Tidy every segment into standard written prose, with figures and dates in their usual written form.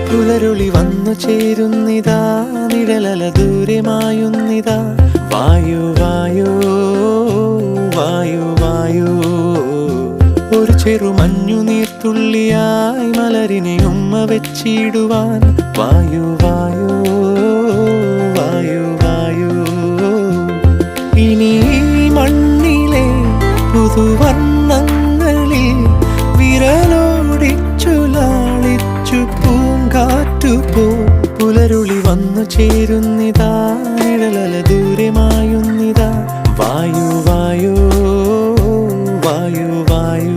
പുലരുളി വന്നു ചേരുന്നിതാ, നിഴലല ദൂരെ മായുന്നിതാ. വായു വായു വായു വായു, ഒരു ചെറു മഞ്ഞു നീർത്തുള്ളിയായി മലരിനെ ഉമ്മ വെച്ചിടുവാൻ. വായു വായു വായു വായു, ഇനി മണ്ണിലെ പുതുവർണ്ണങ്ങളിൽ വിരലോടിച്ചു ലാളിച്ചു പൂങ്കാറ്റുപോ. പുലരുളി വന്നു ചേരുന്നിതാ, നിഴലല ദൂരെ മായുന്നിതാ. വായു വായു വായു വായു.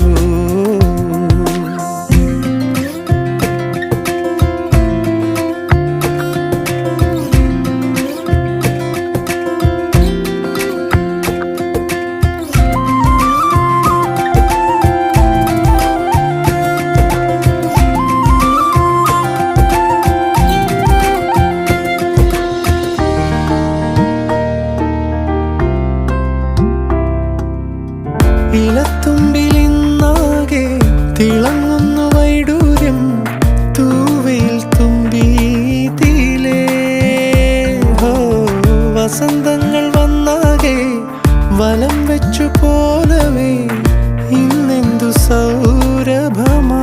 ഇലത്തുമ്പിലിന്നാകെ തിളങ്ങുന്നു വൈഡൂര്യം, തൂവയിൽ തുമ്പീതിലേ. ഹോ, വസന്തങ്ങൾ വന്നാകെ വലം വെച്ചു പോലവേ ഇന്നെന്തു സൗരഭമാ.